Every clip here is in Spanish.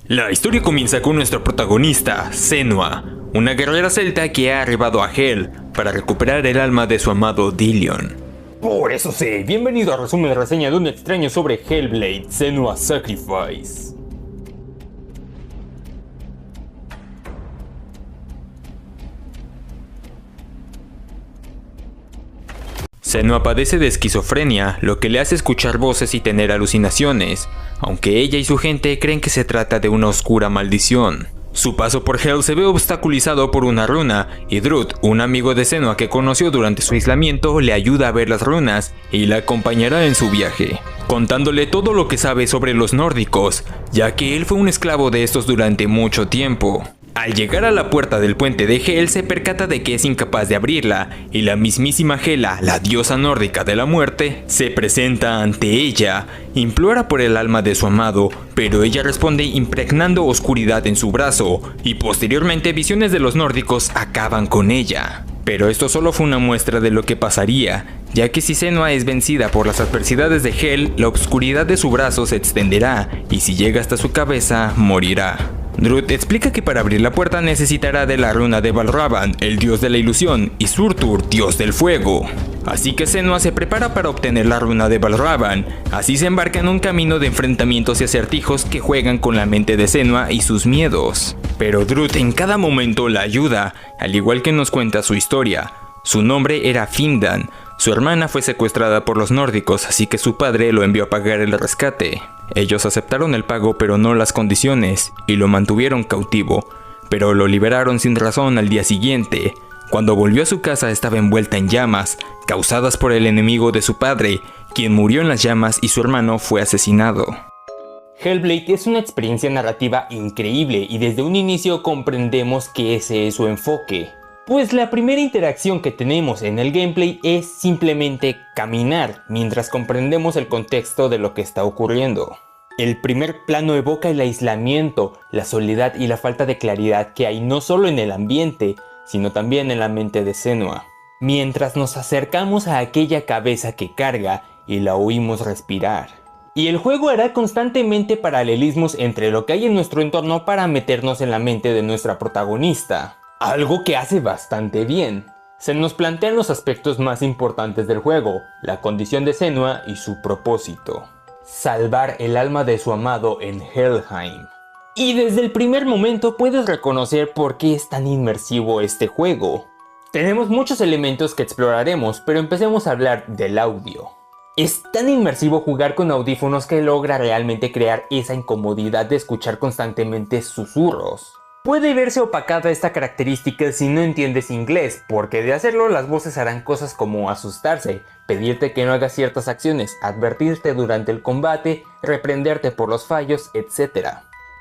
La historia comienza con nuestro protagonista, Senua, una guerrera celta que ha arribado a Hel para recuperar el alma de su amado Dillion. Por eso sé, bienvenido a resumen de reseña de un extraño sobre Hellblade: Senua's Sacrifice. Senua padece de esquizofrenia, lo que le hace escuchar voces y tener alucinaciones, aunque ella y su gente creen que se trata de una oscura maldición. Su paso por Hel se ve obstaculizado por una runa, y Druth, un amigo de Senua que conoció durante su aislamiento, le ayuda a ver las runas y la acompañará en su viaje, contándole todo lo que sabe sobre los nórdicos, ya que él fue un esclavo de estos durante mucho tiempo. Al llegar a la puerta del puente de Hel se percata de que es incapaz de abrirla, y la mismísima Hela, la diosa nórdica de la muerte, se presenta ante ella, implora por el alma de su amado, pero ella responde impregnando oscuridad en su brazo, y posteriormente visiones de los nórdicos acaban con ella. Pero esto solo fue una muestra de lo que pasaría, ya que si Senua es vencida por las adversidades de Hel, la oscuridad de su brazo se extenderá, y si llega hasta su cabeza, morirá. Druth explica que para abrir la puerta necesitará de la runa de Valravan, el dios de la ilusión, y Surtur, dios del fuego. Así que Senua se prepara para obtener la runa de Valravan, así se embarca en un camino de enfrentamientos y acertijos que juegan con la mente de Senua y sus miedos. Pero Druth en cada momento la ayuda, al igual que nos cuenta su historia. Su nombre era Findan. Su hermana fue secuestrada por los nórdicos, así que su padre lo envió a pagar el rescate. Ellos aceptaron el pago pero no las condiciones, y lo mantuvieron cautivo, pero lo liberaron sin razón al día siguiente. Cuando volvió a su casa estaba envuelta en llamas, causadas por el enemigo de su padre, quien murió en las llamas y su hermano fue asesinado. Hellblade es una experiencia narrativa increíble y desde un inicio comprendemos que ese es su enfoque. Pues la primera interacción que tenemos en el gameplay es simplemente caminar, mientras comprendemos el contexto de lo que está ocurriendo. El primer plano evoca el aislamiento, la soledad y la falta de claridad que hay no solo en el ambiente, sino también en la mente de Senua. Mientras nos acercamos a aquella cabeza que carga y la oímos respirar. Y el juego hará constantemente paralelismos entre lo que hay en nuestro entorno para meternos en la mente de nuestra protagonista. Algo que hace bastante bien. Se nos plantean los aspectos más importantes del juego, la condición de Senua y su propósito: salvar el alma de su amado en Helheim. Y desde el primer momento puedes reconocer por qué es tan inmersivo este juego. Tenemos muchos elementos que exploraremos, pero empecemos a hablar del audio. Es tan inmersivo jugar con audífonos que logra realmente crear esa incomodidad de escuchar constantemente susurros. Puede verse opacada esta característica si no entiendes inglés, porque de hacerlo las voces harán cosas como asustarse, pedirte que no hagas ciertas acciones, advertirte durante el combate, reprenderte por los fallos, etc.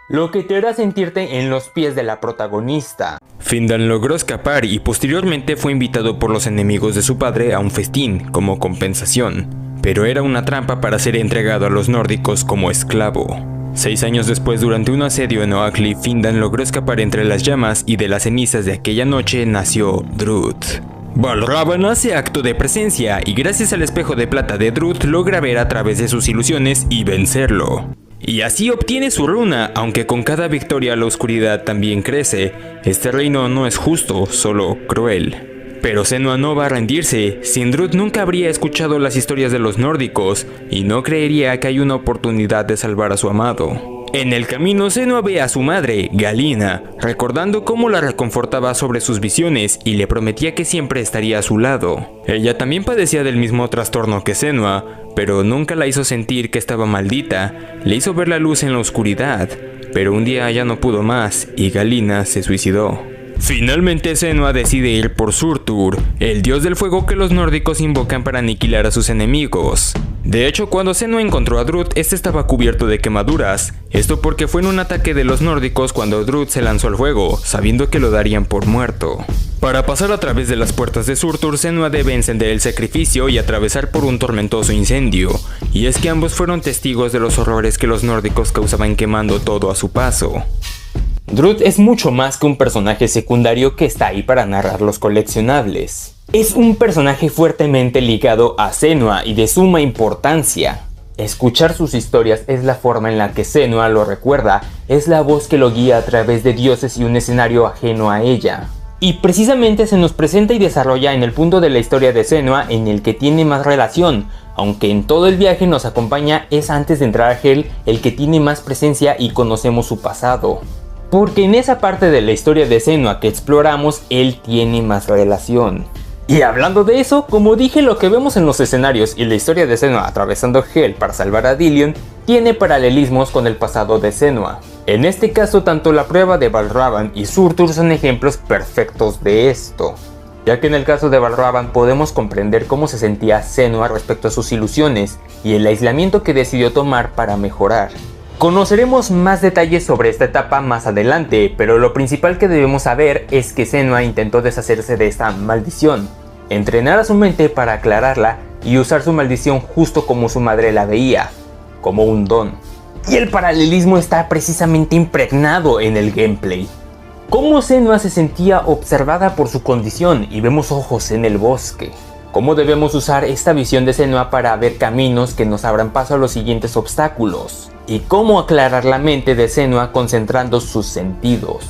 Lo que te hará sentirte en los pies de la protagonista. Findan logró escapar y posteriormente fue invitado por los enemigos de su padre a un festín como compensación, pero era una trampa para ser entregado a los nórdicos como esclavo. 6 años después, durante un asedio en Oakleigh, Findan logró escapar entre las llamas y de las cenizas de aquella noche nació Druth. Valravan hace acto de presencia y gracias al espejo de plata de Druth logra ver a través de sus ilusiones y vencerlo. Y así obtiene su runa, aunque con cada victoria la oscuridad también crece. Este reino no es justo, solo cruel. Pero Senua no va a rendirse. Sin Druth nunca habría escuchado las historias de los nórdicos y no creería que hay una oportunidad de salvar a su amado. En el camino Senua ve a su madre, Galina, recordando cómo la reconfortaba sobre sus visiones y le prometía que siempre estaría a su lado. Ella también padecía del mismo trastorno que Senua, pero nunca la hizo sentir que estaba maldita, le hizo ver la luz en la oscuridad, pero un día ya no pudo más y Galina se suicidó. Finalmente Senua decide ir por Surtur, el dios del fuego que los nórdicos invocan para aniquilar a sus enemigos. De hecho, cuando Senua encontró a Druth, este estaba cubierto de quemaduras. Esto porque fue en un ataque de los nórdicos cuando Druth se lanzó al fuego, sabiendo que lo darían por muerto. Para pasar a través de las puertas de Surtur, Senua debe encender el sacrificio y atravesar por un tormentoso incendio. Y es que ambos fueron testigos de los horrores que los nórdicos causaban quemando todo a su paso. Druth es mucho más que un personaje secundario que está ahí para narrar los coleccionables. Es un personaje fuertemente ligado a Senua y de suma importancia. Escuchar sus historias es la forma en la que Senua lo recuerda, es la voz que lo guía a través de dioses y un escenario ajeno a ella. Y precisamente se nos presenta y desarrolla en el punto de la historia de Senua en el que tiene más relación, aunque en todo el viaje nos acompaña, es antes de entrar a Hell el que tiene más presencia y conocemos su pasado. Porque en esa parte de la historia de Senua que exploramos, él tiene más relación. Y hablando de eso, como dije, lo que vemos en los escenarios y la historia de Senua atravesando Hell para salvar a Dillion tiene paralelismos con el pasado de Senua. En este caso, tanto la prueba de Valravan y Surtur son ejemplos perfectos de esto, ya que en el caso de Valravan podemos comprender cómo se sentía Senua respecto a sus ilusiones y el aislamiento que decidió tomar para mejorar. Conoceremos más detalles sobre esta etapa más adelante, pero lo principal que debemos saber es que Senua intentó deshacerse de esta maldición, entrenar a su mente para aclararla y usar su maldición justo como su madre la veía, como un don. Y el paralelismo está precisamente impregnado en el gameplay. Cómo Senua se sentía observada por su condición y vemos ojos en el bosque. Cómo debemos usar esta visión de Senua para ver caminos que nos abran paso a los siguientes obstáculos. Y cómo aclarar la mente de Senua concentrando sus sentidos.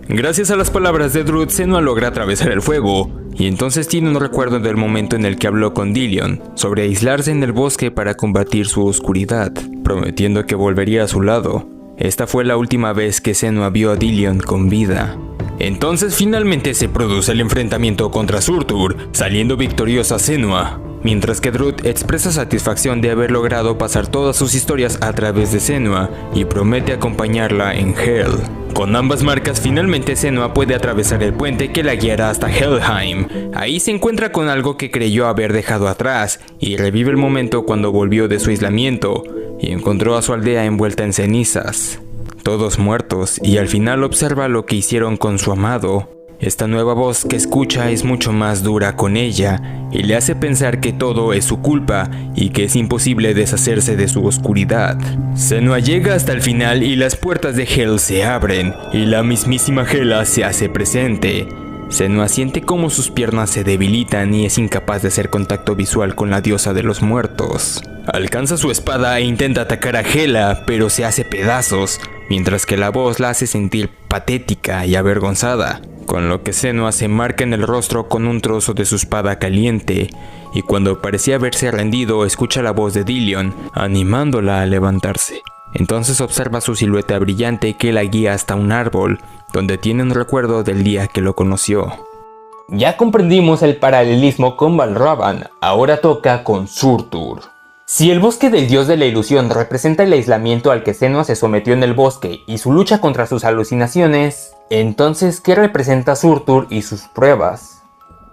Gracias a las palabras de Druth, Senua logra atravesar el fuego, y entonces tiene un recuerdo del momento en el que habló con Dillion sobre aislarse en el bosque para combatir su oscuridad, prometiendo que volvería a su lado. Esta fue la última vez que Senua vio a Dillion con vida. Entonces finalmente se produce el enfrentamiento contra Surtur, saliendo victoriosa Senua, mientras que Druth expresa satisfacción de haber logrado pasar todas sus historias a través de Senua y promete acompañarla en Hell. Con ambas marcas finalmente Senua puede atravesar el puente que la guiará hasta Helheim. Ahí se encuentra con algo que creyó haber dejado atrás y revive el momento cuando volvió de su aislamiento y encontró a su aldea envuelta en cenizas, todos muertos, y al final observa lo que hicieron con su amado. Esta nueva voz que escucha es mucho más dura con ella y le hace pensar que todo es su culpa y que es imposible deshacerse de su oscuridad. Senua llega hasta el final y las puertas de Hell se abren y la mismísima Hela se hace presente. Senua siente cómo sus piernas se debilitan y es incapaz de hacer contacto visual con la diosa de los muertos. Alcanza su espada e intenta atacar a Hela, pero se hace pedazos, mientras que la voz la hace sentir patética y avergonzada, con lo que Senua se marca en el rostro con un trozo de su espada caliente, y cuando parecía haberse rendido escucha la voz de Dillion, animándola a levantarse. Entonces observa su silueta brillante que la guía hasta un árbol, donde tiene un recuerdo del día que lo conoció. Ya comprendimos el paralelismo con Valravan, ahora toca con Surtur. Si el bosque del dios de la ilusión representa el aislamiento al que Senua se sometió en el bosque y su lucha contra sus alucinaciones, entonces ¿qué representa Surtur y sus pruebas?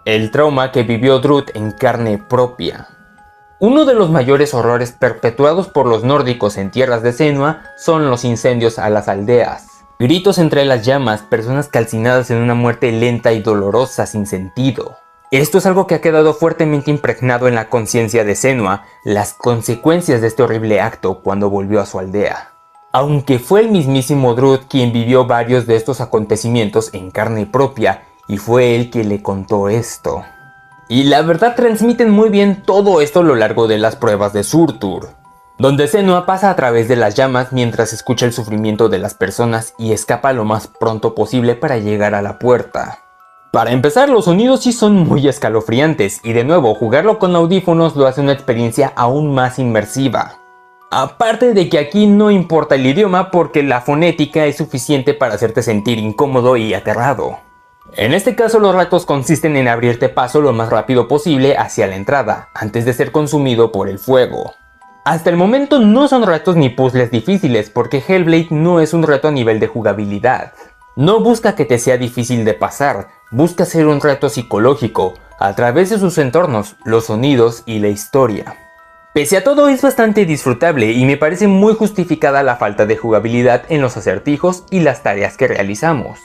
El trauma que vivió Druth en carne propia. Uno de los mayores horrores perpetuados por los nórdicos en tierras de Senua son los incendios a las aldeas. Gritos entre las llamas, personas calcinadas en una muerte lenta y dolorosa sin sentido. Esto es algo que ha quedado fuertemente impregnado en la conciencia de Senua, las consecuencias de este horrible acto cuando volvió a su aldea. Aunque fue el mismísimo Druth quien vivió varios de estos acontecimientos en carne propia, y fue él quien le contó esto. Y la verdad transmiten muy bien todo esto a lo largo de las pruebas de Surtur, donde Senua pasa a través de las llamas mientras escucha el sufrimiento de las personas y escapa lo más pronto posible para llegar a la puerta. Para empezar, los sonidos sí son muy escalofriantes y de nuevo jugarlo con audífonos lo hace una experiencia aún más inmersiva. Aparte de que aquí no importa el idioma porque la fonética es suficiente para hacerte sentir incómodo y aterrado. En este caso los retos consisten en abrirte paso lo más rápido posible hacia la entrada, antes de ser consumido por el fuego. Hasta el momento no son retos ni puzzles difíciles porque Hellblade no es un reto a nivel de jugabilidad. No busca que te sea difícil de pasar, busca ser un reto psicológico, a través de sus entornos, los sonidos y la historia. Pese a todo es bastante disfrutable y me parece muy justificada la falta de jugabilidad en los acertijos y las tareas que realizamos.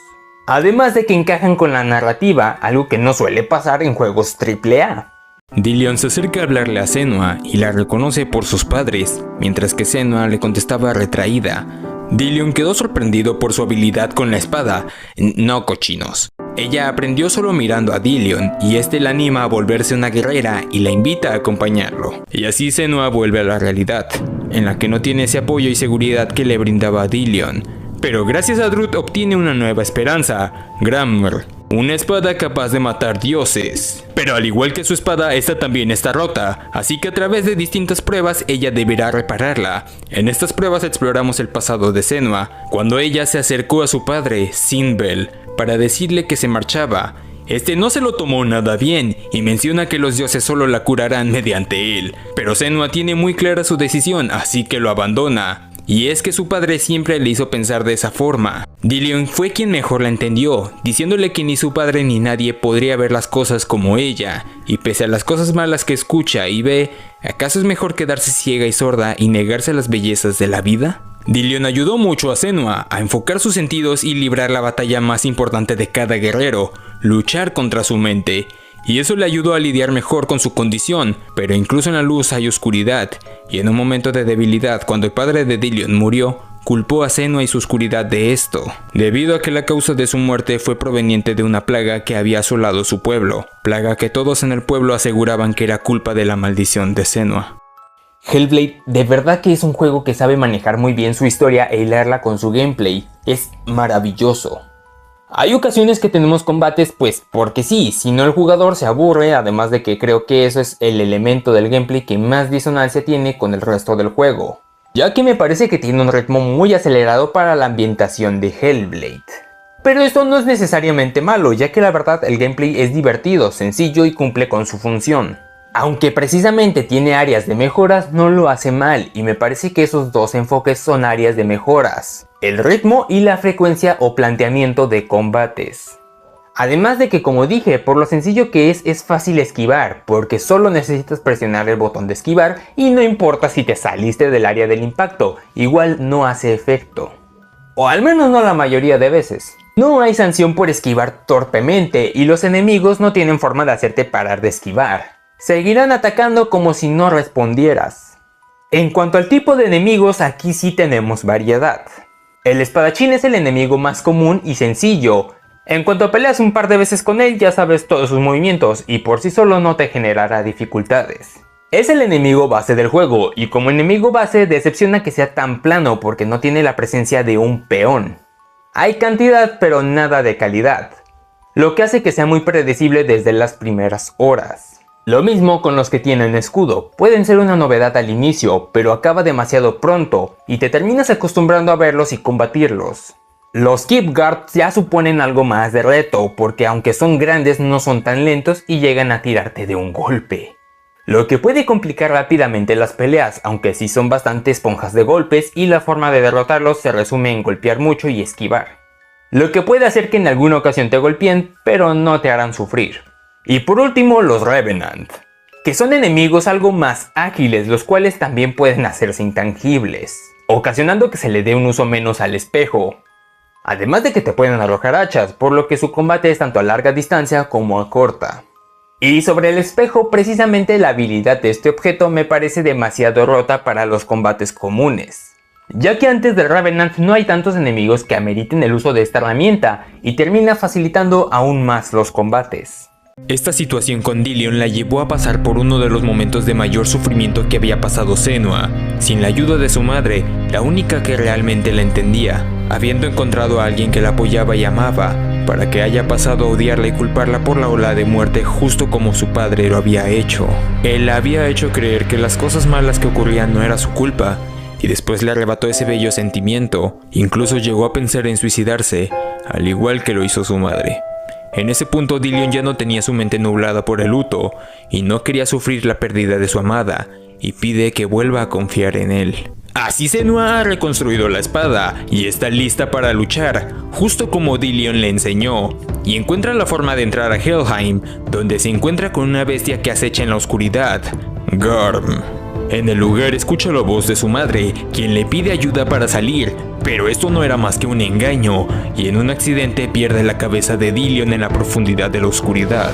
Además de que encajan con la narrativa, algo que no suele pasar en juegos AAA. Dillion se acerca a hablarle a Senua y la reconoce por sus padres, mientras que Senua le contestaba retraída, Dillion quedó sorprendido por su habilidad con la espada. No, cochinos. Ella aprendió solo mirando a Dillion, y este la anima a volverse una guerrera y la invita a acompañarlo. Y así Senua vuelve a la realidad, en la que no tiene ese apoyo y seguridad que le brindaba a Dillion. Pero gracias a Druth obtiene una nueva esperanza, Gramr, una espada capaz de matar dioses. Pero al igual que su espada, esta también está rota, así que a través de distintas pruebas ella deberá repararla. En estas pruebas exploramos el pasado de Senua, cuando ella se acercó a su padre, Sinbel, para decirle que se marchaba. Este no se lo tomó nada bien y menciona que los dioses solo la curarán mediante él, pero Senua tiene muy clara su decisión, así que lo abandona. Y es que su padre siempre le hizo pensar de esa forma. Dillion fue quien mejor la entendió, diciéndole que ni su padre ni nadie podría ver las cosas como ella, y pese a las cosas malas que escucha y ve, ¿acaso es mejor quedarse ciega y sorda y negarse a las bellezas de la vida? Dillion ayudó mucho a Senua a enfocar sus sentidos y librar la batalla más importante de cada guerrero, luchar contra su mente. Y eso le ayudó a lidiar mejor con su condición, pero incluso en la luz hay oscuridad, y en un momento de debilidad cuando el padre de Dillion murió, culpó a Senua y su oscuridad de esto, debido a que la causa de su muerte fue proveniente de una plaga que había asolado su pueblo, plaga que todos en el pueblo aseguraban que era culpa de la maldición de Senua. Hellblade de verdad que es un juego que sabe manejar muy bien su historia e hilarla con su gameplay, es maravilloso. Hay ocasiones que tenemos combates pues porque sí, si no el jugador se aburre, además de que creo que eso es el elemento del gameplay que más disonancia tiene con el resto del juego, ya que me parece que tiene un ritmo muy acelerado para la ambientación de Hellblade. Pero esto no es necesariamente malo, ya que la verdad el gameplay es divertido, sencillo y cumple con su función. Aunque precisamente tiene áreas de mejoras, no lo hace mal, y me parece que esos dos enfoques son áreas de mejoras: el ritmo y la frecuencia o planteamiento de combates. Además de que, como dije, por lo sencillo que es fácil esquivar, porque solo necesitas presionar el botón de esquivar y no importa si te saliste del área del impacto, igual no hace efecto. O al menos no la mayoría de veces. No hay sanción por esquivar torpemente y los enemigos no tienen forma de hacerte parar de esquivar. Seguirán atacando como si no respondieras. En cuanto al tipo de enemigos, aquí sí tenemos variedad. El espadachín es el enemigo más común y sencillo. En cuanto peleas un par de veces con él, ya sabes todos sus movimientos y por sí solo no te generará dificultades. Es el enemigo base del juego y como enemigo base decepciona que sea tan plano porque no tiene la presencia de un peón. Hay cantidad pero nada de calidad, lo que hace que sea muy predecible desde las primeras horas. Lo mismo con los que tienen escudo, pueden ser una novedad al inicio, pero acaba demasiado pronto y te terminas acostumbrando a verlos y combatirlos. Los Keep Guards ya suponen algo más de reto, porque aunque son grandes no son tan lentos y llegan a tirarte de un golpe. Lo que puede complicar rápidamente las peleas, aunque sí son bastante esponjas de golpes y la forma de derrotarlos se resume en golpear mucho y esquivar. Lo que puede hacer que en alguna ocasión te golpeen, pero no te harán sufrir. Y por último, los Revenant, que son enemigos algo más ágiles, los cuales también pueden hacerse intangibles, ocasionando que se le dé un uso menos al espejo. Además de que te pueden arrojar hachas, por lo que su combate es tanto a larga distancia como a corta. Y sobre el espejo, precisamente la habilidad de este objeto me parece demasiado rota para los combates comunes, ya que antes del Revenant no hay tantos enemigos que ameriten el uso de esta herramienta y termina facilitando aún más los combates. Esta situación con Dillion la llevó a pasar por uno de los momentos de mayor sufrimiento que había pasado Senua, sin la ayuda de su madre, la única que realmente la entendía, habiendo encontrado a alguien que la apoyaba y amaba, para que haya pasado a odiarla y culparla por la ola de muerte justo como su padre lo había hecho. Él la había hecho creer que las cosas malas que ocurrían no era su culpa, y después le arrebató ese bello sentimiento, incluso llegó a pensar en suicidarse, al igual que lo hizo su madre. En ese punto Dillion ya no tenía su mente nublada por el luto y no quería sufrir la pérdida de su amada y pide que vuelva a confiar en él. Así Senua ha reconstruido la espada y está lista para luchar, justo como Dillion le enseñó, y encuentra la forma de entrar a Helheim, donde se encuentra con una bestia que acecha en la oscuridad, Garm. En el lugar escucha la voz de su madre, quien le pide ayuda para salir, pero esto no era más que un engaño, y en un accidente pierde la cabeza de Dillion en la profundidad de la oscuridad.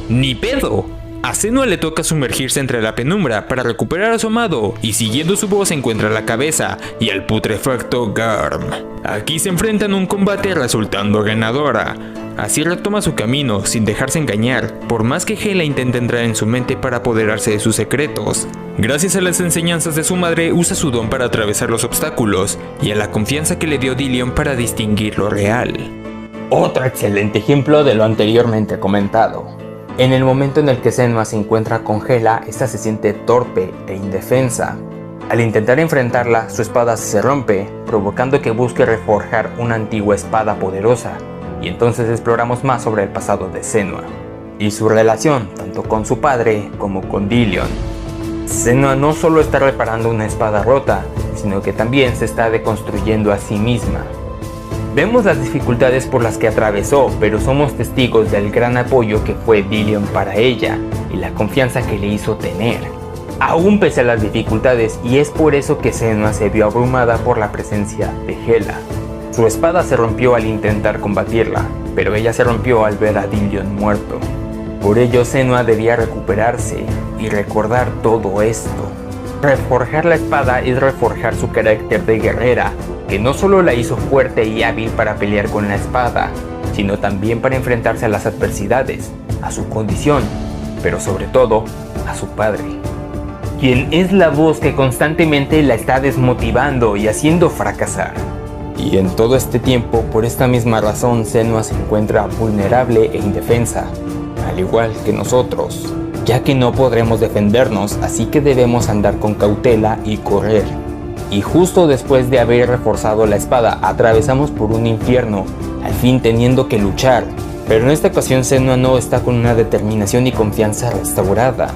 ¡Ni pedo! A Senua le toca sumergirse entre la penumbra para recuperar a su amado, y siguiendo su voz encuentra la cabeza y al putrefacto Garm. Aquí se enfrentan a un combate resultando ganadora. Así retoma su camino sin dejarse engañar, por más que Hela intenta entrar en su mente para apoderarse de sus secretos. Gracias a las enseñanzas de su madre, usa su don para atravesar los obstáculos y a la confianza que le dio Dillion para distinguir lo real. Otro excelente ejemplo de lo anteriormente comentado. En el momento en el que Senua se encuentra con Hela, esta se siente torpe e indefensa. Al intentar enfrentarla, su espada se rompe, provocando que busque reforjar una antigua espada poderosa. Y entonces exploramos más sobre el pasado de Senua y su relación tanto con su padre como con Dillion. Senua no solo está reparando una espada rota, sino que también se está deconstruyendo a sí misma. Vemos las dificultades por las que atravesó, pero somos testigos del gran apoyo que fue Dillion para ella y la confianza que le hizo tener, aún pese a las dificultades, y es por eso que Senua se vio abrumada por la presencia de Hela. Su espada se rompió al intentar combatirla, pero ella se rompió al ver a Dillion muerto. Por ello Senua debía recuperarse y recordar todo esto. Reforjar la espada es reforjar su carácter de guerrera, que no solo la hizo fuerte y hábil para pelear con la espada, sino también para enfrentarse a las adversidades, a su condición, pero sobre todo a su padre, quien es la voz que constantemente la está desmotivando y haciendo fracasar. Y en todo este tiempo, por esta misma razón, Senua se encuentra vulnerable e indefensa, al igual que nosotros, ya que no podremos defendernos, así que debemos andar con cautela y correr. Y justo después de haber reforzado la espada, atravesamos por un infierno, al fin teniendo que luchar. Pero en esta ocasión Senua no está con una determinación y confianza restaurada.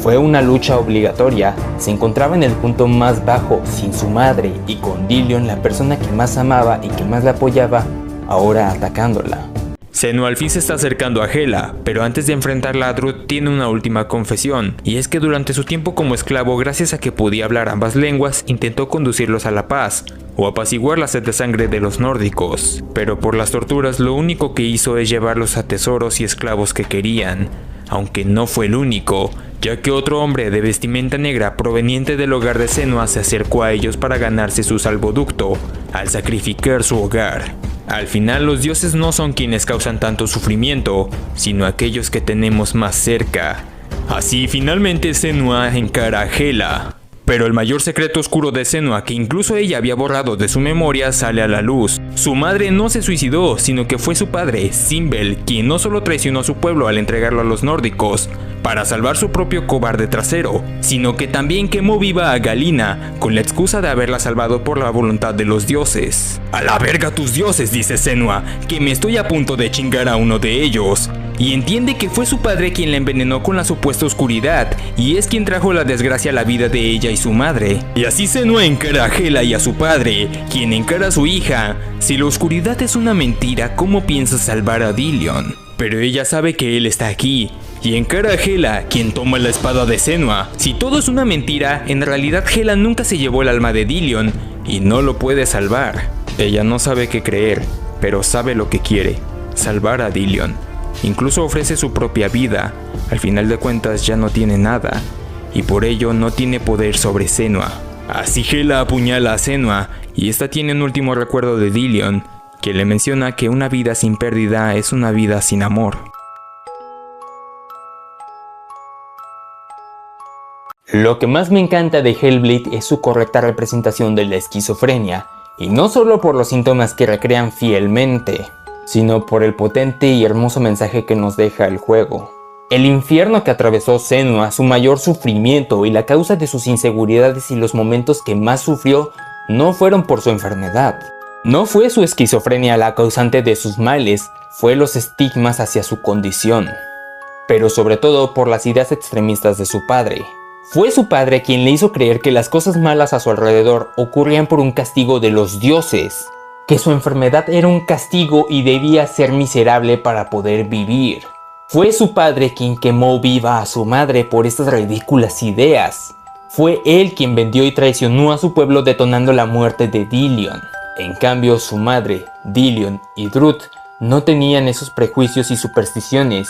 Fue una lucha obligatoria, se encontraba en el punto más bajo, sin su madre, y con Dillion, la persona que más amaba y que más la apoyaba, ahora atacándola. Senua al fin se está acercando a Hela, pero antes de enfrentarla a Druth tiene una última confesión, y es que durante su tiempo como esclavo, gracias a que podía hablar ambas lenguas, intentó conducirlos a la paz, o apaciguar la sed de sangre de los nórdicos, pero por las torturas lo único que hizo es llevarlos a tesoros y esclavos que querían, aunque no fue el único, ya que otro hombre de vestimenta negra proveniente del hogar de Senua se acercó a ellos para ganarse su salvoducto, al sacrificar su hogar. Al final los dioses no son quienes causan tanto sufrimiento, sino aquellos que tenemos más cerca. Así finalmente Senua encara a Hela. Pero el mayor secreto oscuro de Senua, que incluso ella había borrado de su memoria, sale a la luz. Su madre no se suicidó, sino que fue su padre, Simbel, quien no solo traicionó a su pueblo al entregarlo a los nórdicos, para salvar su propio cobarde trasero, sino que también quemó viva a Galina, con la excusa de haberla salvado por la voluntad de los dioses. A la verga tus dioses, dice Senua, que me estoy a punto de chingar a uno de ellos. Y entiende que fue su padre quien la envenenó con la supuesta oscuridad, y es quien trajo la desgracia a la vida de ella y su madre. Y así Senua encara a Hela y a su padre, quien encara a su hija. Si la oscuridad es una mentira, ¿cómo piensa salvar a Dillion? Pero ella sabe que él está aquí, y encara a Hela, quien toma la espada de Senua. Si todo es una mentira, en realidad Hela nunca se llevó el alma de Dillion, y no lo puede salvar. Ella no sabe qué creer, pero sabe lo que quiere, salvar a Dillion. Incluso ofrece su propia vida, al final de cuentas ya no tiene nada, y por ello no tiene poder sobre Senua. Así Hela apuñala a Senua, y esta tiene un último recuerdo de Dillion, que le menciona que una vida sin pérdida es una vida sin amor. Lo que más me encanta de Hellblade es su correcta representación de la esquizofrenia, y no solo por los síntomas que recrean fielmente, sino por el potente y hermoso mensaje que nos deja el juego. El infierno que atravesó Senua, su mayor sufrimiento y la causa de sus inseguridades y los momentos que más sufrió no fueron por su enfermedad. No fue su esquizofrenia la causante de sus males, fue los estigmas hacia su condición. Pero sobre todo por las ideas extremistas de su padre. Fue su padre quien le hizo creer que las cosas malas a su alrededor ocurrían por un castigo de los dioses, que su enfermedad era un castigo y debía ser miserable para poder vivir. Fue su padre quien quemó viva a su madre por estas ridículas ideas. Fue él quien vendió y traicionó a su pueblo detonando la muerte de Dillion. En cambio, su madre, Dillion y Druth no tenían esos prejuicios y supersticiones,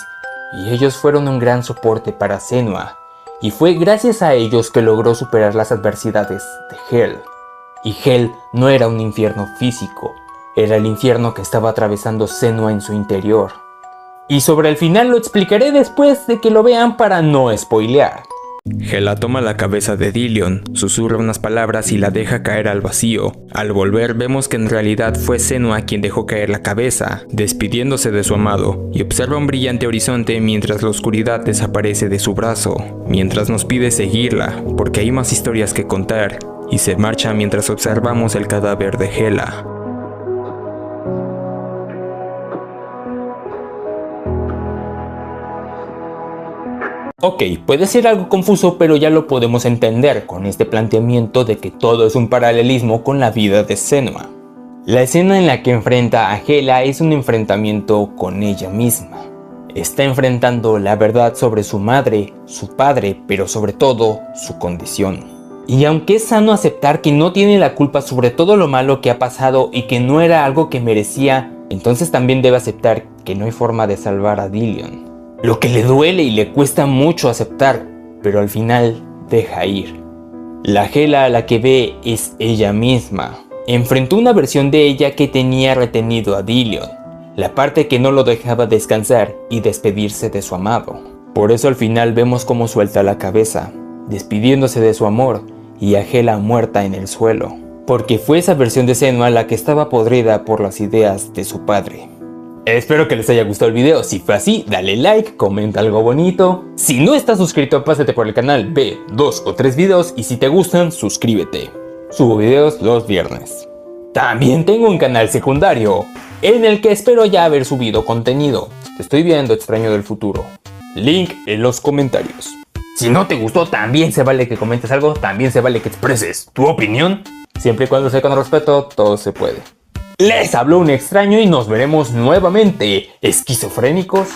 y ellos fueron un gran soporte para Senua, y fue gracias a ellos que logró superar las adversidades de Hell. Y Hell no era un infierno físico, era el infierno que estaba atravesando Senua en su interior. Y sobre el final lo explicaré después de que lo vean para no spoilear. Hela toma la cabeza de Dillion, susurra unas palabras y la deja caer al vacío. Al volver vemos que en realidad fue Senua quien dejó caer la cabeza, despidiéndose de su amado, y observa un brillante horizonte mientras la oscuridad desaparece de su brazo, mientras nos pide seguirla, porque hay más historias que contar, y se marcha mientras observamos el cadáver de Hela. Ok, puede ser algo confuso, pero ya lo podemos entender con este planteamiento de que todo es un paralelismo con la vida de Senua. La escena en la que enfrenta a Hela es un enfrentamiento con ella misma. Está enfrentando la verdad sobre su madre, su padre, pero sobre todo su condición. Y aunque es sano aceptar que no tiene la culpa sobre todo lo malo que ha pasado y que no era algo que merecía, entonces también debe aceptar que no hay forma de salvar a Dillion. Lo que le duele y le cuesta mucho aceptar, pero al final deja ir. La Hela a la que ve es ella misma. Enfrentó una versión de ella que tenía retenido a Dillion, la parte que no lo dejaba descansar y despedirse de su amado. Por eso al final vemos cómo suelta la cabeza, despidiéndose de su amor, y a Hela muerta en el suelo, porque fue esa versión de Senua la que estaba podrida por las ideas de su padre. Espero que les haya gustado el video. Si fue así, dale like, comenta algo bonito. Si no estás suscrito, pásate por el canal, ve 2 o 3 videos y si te gustan, suscríbete. Subo videos los viernes. También tengo un canal secundario, en el que espero ya haber subido contenido. Te estoy viendo, extraño del futuro. Link en los comentarios. Si no te gustó, también se vale que comentes algo, también se vale que expreses tu opinión. Siempre y cuando sea con respeto, todo se puede. Les habló un extraño y nos veremos nuevamente, esquizofrénicos.